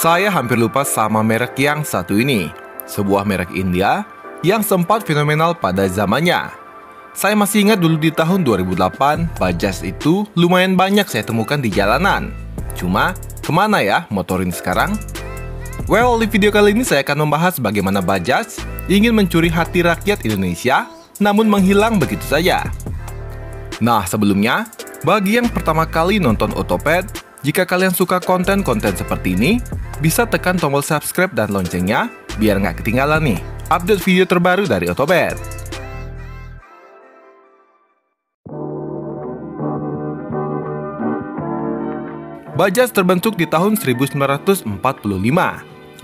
Saya hampir lupa sama merek yang satu ini, sebuah merek India yang sempat fenomenal pada zamannya. Saya masih ingat dulu di tahun 2008, Bajaj itu lumayan banyak saya temukan di jalanan. Cuma, kemana ya motor ini sekarang? Well, di video kali ini saya akan membahas bagaimana Bajaj ingin mencuri hati rakyat Indonesia, namun menghilang begitu saja. Nah, sebelumnya, bagi yang pertama kali nonton Otopet, jika kalian suka konten-konten seperti ini, bisa tekan tombol subscribe dan loncengnya, biar nggak ketinggalan nih update video terbaru dari Otopet. Bajaj terbentuk di tahun 1945.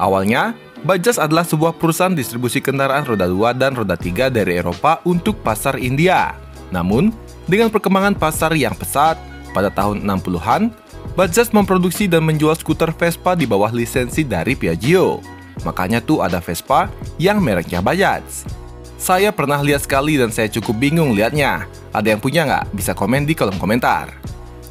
Awalnya, Bajaj adalah sebuah perusahaan distribusi kendaraan roda 2 dan roda 3 dari Eropa untuk pasar India. Namun, dengan perkembangan pasar yang pesat, pada tahun 60-an, Bajaj memproduksi dan menjual skuter Vespa di bawah lisensi dari Piaggio. Makanya tuh ada Vespa yang mereknya Bajaj. Saya pernah lihat sekali dan saya cukup bingung lihatnya. Ada yang punya nggak? Bisa komen di kolom komentar.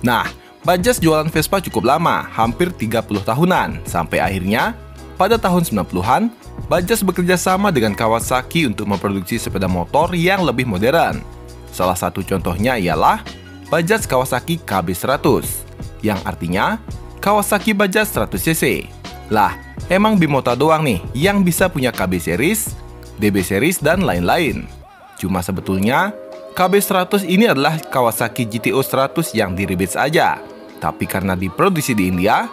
Nah, Bajaj jualan Vespa cukup lama, hampir 30 tahunan, sampai akhirnya pada tahun 90-an, Bajaj bekerja sama dengan Kawasaki untuk memproduksi sepeda motor yang lebih modern. Salah satu contohnya ialah Bajaj Kawasaki KB100, yang artinya Kawasaki Bajaj 100cc. Lah, emang Bimota doang nih yang bisa punya KB series, DB series, dan lain-lain. Cuma sebetulnya, KB100 ini adalah Kawasaki GTO 100 yang di-rebadge aja. Tapi karena diproduksi di India,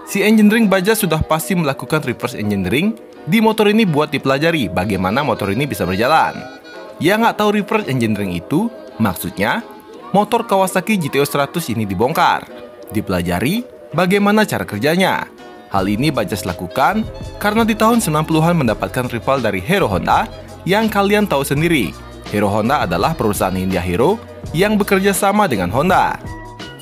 si engineering Bajaj sudah pasti melakukan reverse engineering di motor ini buat dipelajari bagaimana motor ini bisa berjalan. Yang nggak tahu reverse engineering itu, maksudnya motor Kawasaki GTO 100 ini dibongkar, dipelajari bagaimana cara kerjanya. Hal ini Bajaj lakukan karena di tahun 90-an mendapatkan rival dari Hero Honda yang kalian tahu sendiri. Hero Honda adalah perusahaan India Hero yang bekerja sama dengan Honda.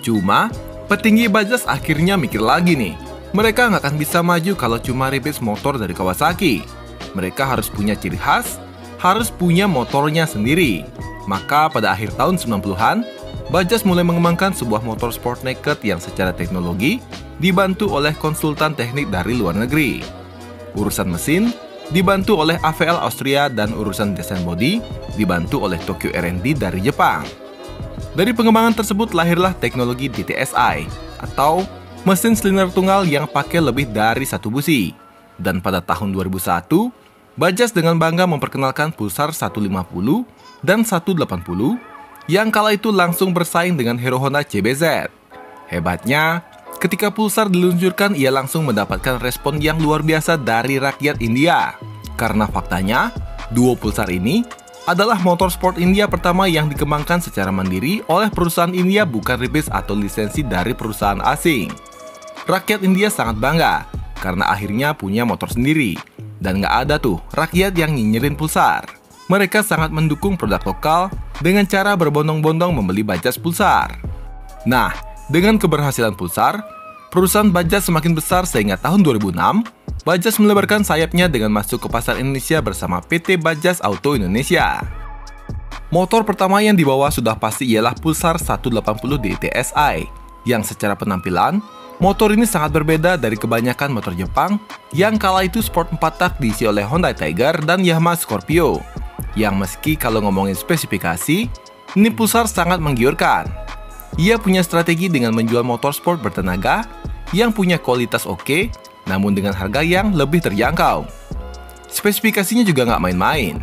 Cuma, petinggi Bajaj akhirnya mikir lagi nih. Mereka nggak akan bisa maju kalau cuma rebadge motor dari Kawasaki. Mereka harus punya ciri khas, harus punya motornya sendiri. Maka pada akhir tahun 90-an, Bajaj mulai mengembangkan sebuah motor sport naked yang secara teknologi dibantu oleh konsultan teknik dari luar negeri. Urusan mesin dibantu oleh AVL Austria dan urusan desain bodi dibantu oleh Tokyo R&D dari Jepang. Dari pengembangan tersebut lahirlah teknologi DTSI atau mesin silinder tunggal yang pakai lebih dari satu busi. Dan pada tahun 2001, Bajaj dengan bangga memperkenalkan Pulsar 150 dan 180 yang kala itu langsung bersaing dengan Hero Honda CBZ. Hebatnya, ketika Pulsar diluncurkan ia langsung mendapatkan respon yang luar biasa dari rakyat India. Karena faktanya, duo Pulsar ini adalah motor sport India pertama yang dikembangkan secara mandiri oleh perusahaan India, bukan rebadge atau lisensi dari perusahaan asing. Rakyat India sangat bangga karena akhirnya punya motor sendiri. Dan nggak ada tuh rakyat yang nyinyirin Pulsar. Mereka sangat mendukung produk lokal dengan cara berbondong-bondong membeli Bajaj Pulsar. Nah, dengan keberhasilan Pulsar, perusahaan Bajaj semakin besar sehingga tahun 2006, Bajaj melebarkan sayapnya dengan masuk ke pasar Indonesia bersama PT Bajaj Auto Indonesia. Motor pertama yang dibawa sudah pasti ialah Pulsar 180 DTSI, yang secara penampilan, motor ini sangat berbeda dari kebanyakan motor Jepang yang kala itu sport 4 tak diisi oleh Hyundai Tiger dan Yamaha Scorpio. Yang meski kalau ngomongin spesifikasi, ini Pulsar sangat menggiurkan. Ia punya strategi dengan menjual motor sport bertenaga yang punya kualitas oke, namun dengan harga yang lebih terjangkau. Spesifikasinya juga nggak main-main.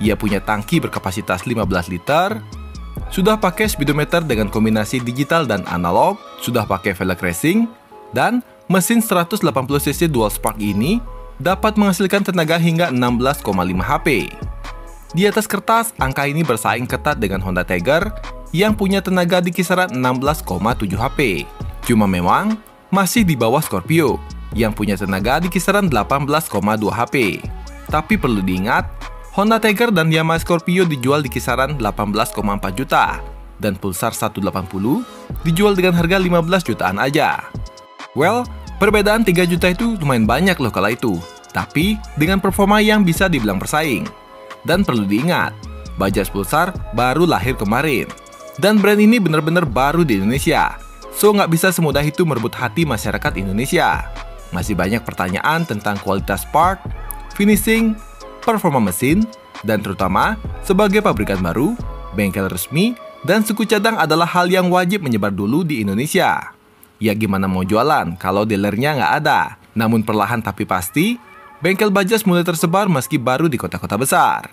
Ia punya tangki berkapasitas 15 liter, sudah pakai speedometer dengan kombinasi digital dan analog, sudah pakai velg racing, dan mesin 180cc dual spark ini dapat menghasilkan tenaga hingga 16,5 HP. Di atas kertas, angka ini bersaing ketat dengan Honda Tiger yang punya tenaga di kisaran 16,7 HP. Cuma memang masih di bawah Scorpio yang punya tenaga di kisaran 18,2 HP. Tapi perlu diingat, Honda Tiger dan Yamaha Scorpio dijual di kisaran 18,4 juta dan Pulsar 180 dijual dengan harga 15 jutaan aja. Well, perbedaan 3 juta itu lumayan banyak loh kala itu, tapi dengan performa yang bisa dibilang bersaing. Dan perlu diingat, Bajaj Pulsar baru lahir kemarin. Dan brand ini benar-benar baru di Indonesia. So nggak bisa semudah itu merebut hati masyarakat Indonesia. Masih banyak pertanyaan tentang kualitas part, finishing, performa mesin, dan terutama sebagai pabrikan baru, bengkel resmi, dan suku cadang adalah hal yang wajib menyebar dulu di Indonesia. Ya gimana mau jualan kalau dealernya nggak ada? Namun perlahan tapi pasti, bengkel Bajaj mulai tersebar meski baru di kota-kota besar.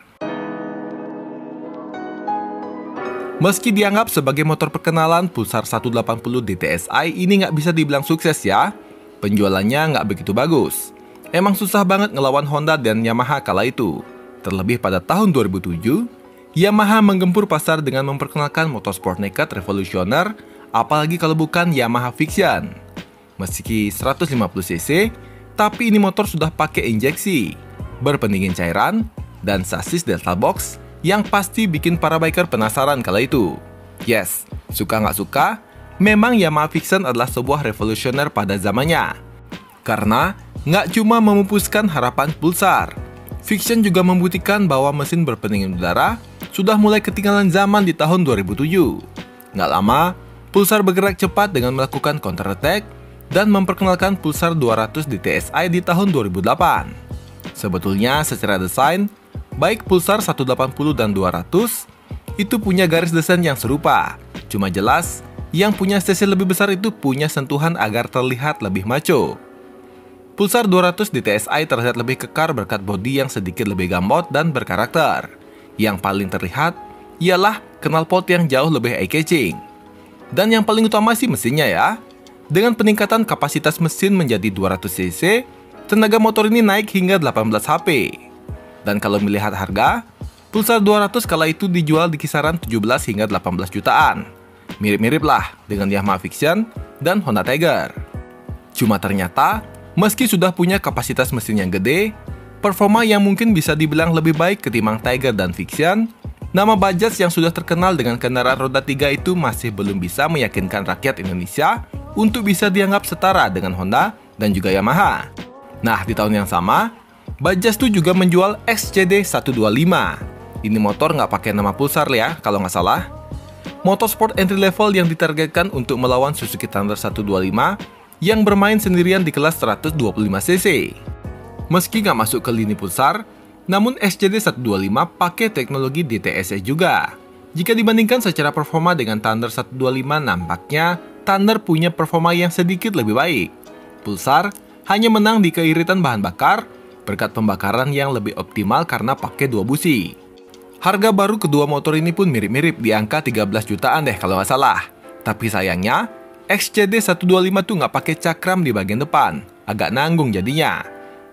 Meski dianggap sebagai motor perkenalan, Pulsar 180 DTSi ini nggak bisa dibilang sukses ya. Penjualannya nggak begitu bagus. Emang susah banget ngelawan Honda dan Yamaha kala itu. Terlebih pada tahun 2007, Yamaha menggempur pasar dengan memperkenalkan motorsport nekat revolusioner, apalagi kalau bukan Yamaha Fiction. Meski 150cc, tapi ini motor sudah pakai injeksi, berpendingin cairan, dan sasis Delta Box yang pasti bikin para biker penasaran kala itu. Yes, suka nggak suka, memang Yamaha Fiction adalah sebuah revolusioner pada zamannya. Karena nggak cuma memupuskan harapan Pulsar, Fiction juga membuktikan bahwa mesin berpendingin udara sudah mulai ketinggalan zaman di tahun 2007. Nggak lama, Pulsar bergerak cepat dengan melakukan counter attack dan memperkenalkan Pulsar 200 DTSi di tahun 2008. Sebetulnya secara desain, baik Pulsar 180 dan 200 itu punya garis desain yang serupa. Cuma jelas, yang punya cc lebih besar itu punya sentuhan agar terlihat lebih macho. Pulsar 200 DTSi terlihat lebih kekar berkat bodi yang sedikit lebih gamut dan berkarakter. Yang paling terlihat ialah knalpot yang jauh lebih eye-catching. Dan yang paling utama sih mesinnya ya. Dengan peningkatan kapasitas mesin menjadi 200 cc, tenaga motor ini naik hingga 18 HP. Dan kalau melihat harga, Pulsar 200 kala itu dijual di kisaran 17 hingga 18 jutaan. Mirip-mirip lah dengan Yamaha Fiction dan Honda Tiger. Cuma ternyata, meski sudah punya kapasitas mesin yang gede, performa yang mungkin bisa dibilang lebih baik ketimbang Tiger dan Fiction, nama Bajaj yang sudah terkenal dengan kendaraan roda 3 itu masih belum bisa meyakinkan rakyat Indonesia untuk bisa dianggap setara dengan Honda dan juga Yamaha. Nah, di tahun yang sama, Bajaj tuh juga menjual XCD 125. Ini motor nggak pakai nama Pulsar ya, kalau nggak salah. Motorsport entry level yang ditargetkan untuk melawan Suzuki Thunder 125 yang bermain sendirian di kelas 125cc. Meski nggak masuk ke lini Pulsar, namun XCD 125 pakai teknologi DTSI juga. Jika dibandingkan secara performa dengan Thunder 125, nampaknya Thunder punya performa yang sedikit lebih baik. Pulsar hanya menang di keiritan bahan bakar, berkat pembakaran yang lebih optimal karena pakai 2 busi. Harga baru kedua motor ini pun mirip-mirip di angka 13 jutaan deh kalau nggak salah. Tapi sayangnya, XCD 125 tuh nggak pakai cakram di bagian depan, agak nanggung jadinya.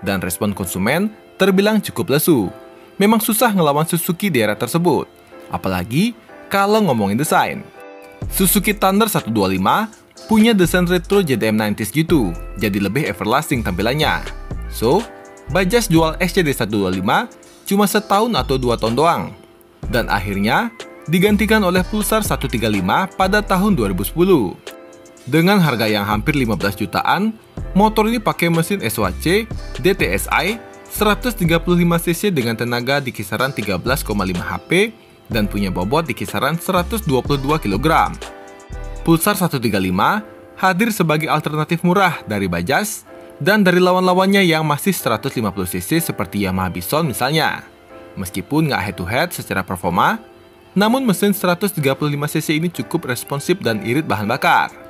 Dan respon konsumen terbilang cukup lesu. Memang susah ngelawan Suzuki di era tersebut, apalagi kalau ngomongin desain. Suzuki Thunder 125 punya desain retro JDM 90s gitu, jadi lebih everlasting tampilannya. So, Bajaj jual XCD 125 cuma setahun atau 2 tahun doang. Dan akhirnya digantikan oleh Pulsar 135 pada tahun 2010. Dengan harga yang hampir 15 jutaan, motor ini pakai mesin SWC DTSi 135cc dengan tenaga di kisaran 13,5 HP dan punya bobot di kisaran 122 kg. Pulsar 135 hadir sebagai alternatif murah dari Bajaj dan dari lawan-lawannya yang masih 150cc seperti Yamaha Bison misalnya. Meskipun nggak head-to-head secara performa, namun mesin 135cc ini cukup responsif dan irit bahan bakar.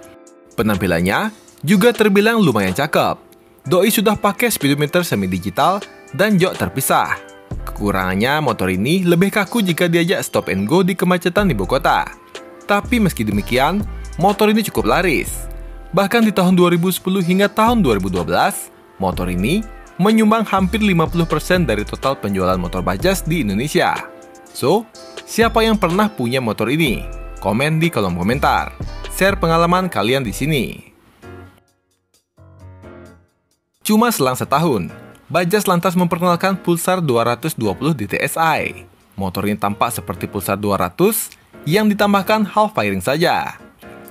Penampilannya juga terbilang lumayan cakep. Doi sudah pakai speedometer semi-digital dan jok terpisah. Kekurangannya motor ini lebih kaku jika diajak stop and go di kemacetan ibu kota. Tapi meski demikian, motor ini cukup laris. Bahkan di tahun 2010 hingga tahun 2012, motor ini menyumbang hampir 50% dari total penjualan motor Bajaj di Indonesia. So, siapa yang pernah punya motor ini? Komen di kolom komentar. Share pengalaman kalian di sini. Cuma selang setahun, Bajaj lantas memperkenalkan Pulsar 220 DTSi. Motor ini tampak seperti Pulsar 200 yang ditambahkan half fairing saja.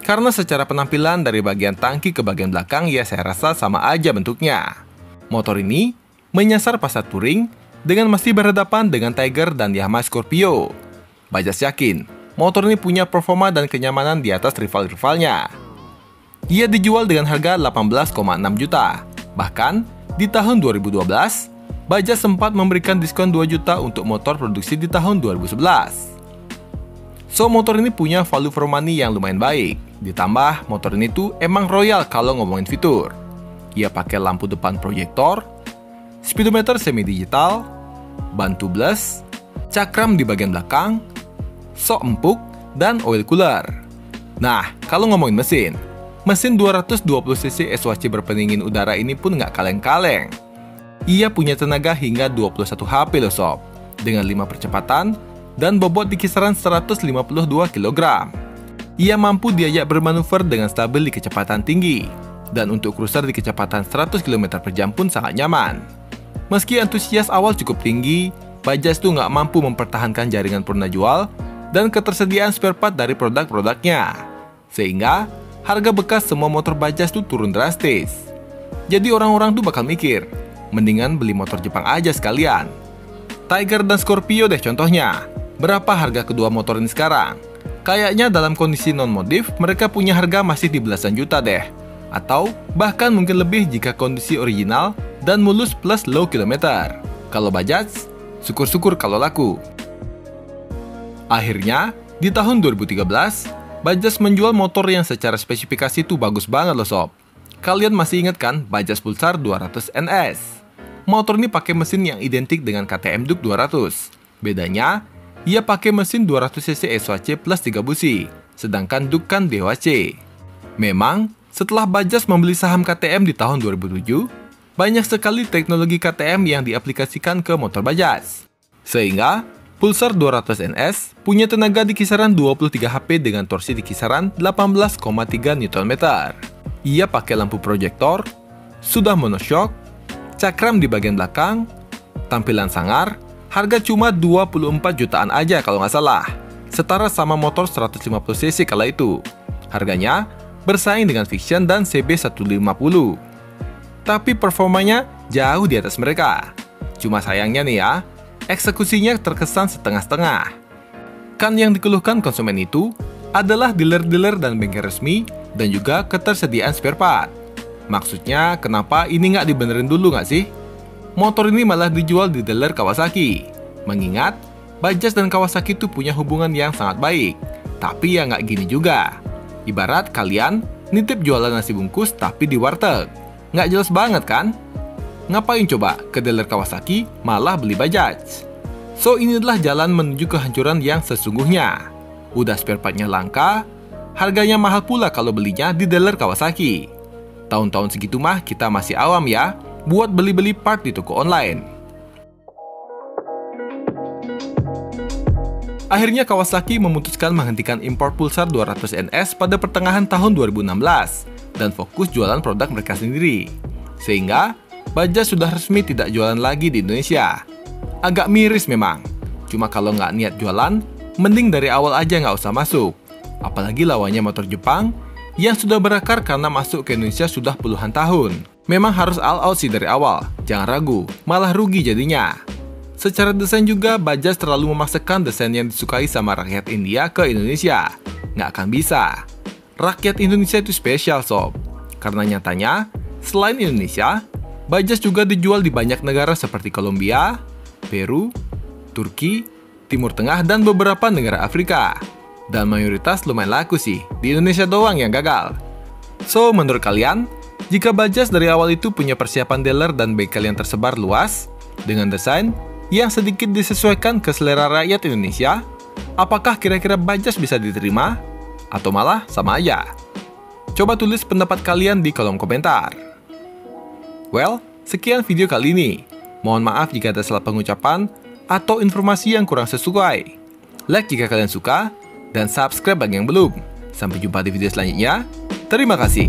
Karena secara penampilan dari bagian tangki ke bagian belakang ya saya rasa sama aja bentuknya. Motor ini menyasar pasar touring dengan masih berhadapan dengan Tiger dan Yamaha Scorpio. Bajaj yakin motor ini punya performa dan kenyamanan di atas rival-rivalnya. Ia dijual dengan harga 18,6 juta. Bahkan, di tahun 2012, Bajaj sempat memberikan diskon 2 juta untuk motor produksi di tahun 2011. So, motor ini punya value for money yang lumayan baik. Ditambah, motor ini tuh emang royal kalau ngomongin fitur. Ia pakai lampu depan proyektor, speedometer semi-digital, ban tubeless, cakram di bagian belakang, sok empuk, dan oil cooler. Nah, kalau ngomongin mesin 220cc SWC berpendingin udara ini pun nggak kaleng-kaleng. Ia punya tenaga hingga 21 HP loh sob, dengan 5 percepatan dan bobot di kisaran 152 kg. Ia mampu diajak bermanuver dengan stabil di kecepatan tinggi, dan untuk cruiser di kecepatan 100 km per jam pun sangat nyaman. Meski antusias awal cukup tinggi, Bajaj tuh nggak mampu mempertahankan jaringan purna jual dan ketersediaan spare part dari produk-produknya. Sehingga, harga bekas semua motor Bajaj tuh turun drastis. Jadi orang-orang tuh bakal mikir, mendingan beli motor Jepang aja sekalian. Tiger dan Scorpio deh contohnya. Berapa harga kedua motor ini sekarang? Kayaknya dalam kondisi non-modif, mereka punya harga masih di belasan juta deh. Atau bahkan mungkin lebih jika kondisi original dan mulus plus low kilometer. Kalau Bajaj, syukur-syukur kalau laku. Akhirnya, di tahun 2013, Bajaj menjual motor yang secara spesifikasi tuh bagus banget loh sob. Kalian masih ingat kan Bajaj Pulsar 200 NS? Motor ini pakai mesin yang identik dengan KTM Duke 200. Bedanya, ia pakai mesin 200cc SWC plus 3 busi, sedangkan Duke kan DWC. Memang, setelah Bajaj membeli saham KTM di tahun 2007, banyak sekali teknologi KTM yang diaplikasikan ke motor Bajaj. Sehingga, Pulsar 200 NS punya tenaga di kisaran 23 HP dengan torsi di kisaran 18,3 Nm. Ia pakai lampu proyektor, sudah monoshock, cakram di bagian belakang, tampilan sangar, harga cuma 24 jutaan aja kalau nggak salah, setara sama motor 150cc kala itu. Harganya bersaing dengan Vision dan CB150. Tapi performanya jauh di atas mereka. Cuma sayangnya nih ya, eksekusinya terkesan setengah-setengah. Kan yang dikeluhkan konsumen itu adalah dealer-dealer dan bengkel resmi dan juga ketersediaan spare part. Maksudnya, kenapa ini nggak dibenerin dulu nggak sih? Motor ini malah dijual di dealer Kawasaki. Mengingat, Bajaj dan Kawasaki itu punya hubungan yang sangat baik. Tapi ya nggak gini juga. Ibarat kalian nitip jualan nasi bungkus tapi di warteg. Nggak jelas banget kan? Ngapain coba ke dealer Kawasaki malah beli Bajaj? So, ini adalah jalan menuju kehancuran yang sesungguhnya. Udah spare part-nya langka, harganya mahal pula kalau belinya di dealer Kawasaki. Tahun-tahun segitu mah kita masih awam ya, buat beli-beli part di toko online. Akhirnya Kawasaki memutuskan menghentikan impor Pulsar 200 NS pada pertengahan tahun 2016 dan fokus jualan produk mereka sendiri. Sehingga, Bajaj sudah resmi tidak jualan lagi di Indonesia. Agak miris memang. Cuma kalau nggak niat jualan, mending dari awal aja nggak usah masuk. Apalagi lawannya motor Jepang yang sudah berakar karena masuk ke Indonesia sudah puluhan tahun. Memang harus all out sih dari awal, jangan ragu, malah rugi jadinya. Secara desain juga, Bajaj terlalu memaksakan desain yang disukai sama rakyat India ke Indonesia. Nggak akan bisa. Rakyat Indonesia itu spesial sob. Karena nyatanya, selain Indonesia, Bajaj juga dijual di banyak negara seperti Kolombia, Peru, Turki, Timur Tengah, dan beberapa negara Afrika. Dan mayoritas lumayan laku sih, di Indonesia doang yang gagal. So, menurut kalian, jika Bajaj dari awal itu punya persiapan dealer dan bengkel yang tersebar luas, dengan desain yang sedikit disesuaikan ke selera rakyat Indonesia, apakah kira-kira Bajaj bisa diterima? Atau malah sama aja? Coba tulis pendapat kalian di kolom komentar. Well, sekian video kali ini. Mohon maaf jika ada salah pengucapan atau informasi yang kurang sesuai. Like jika kalian suka, dan subscribe bagi yang belum. Sampai jumpa di video selanjutnya. Terima kasih.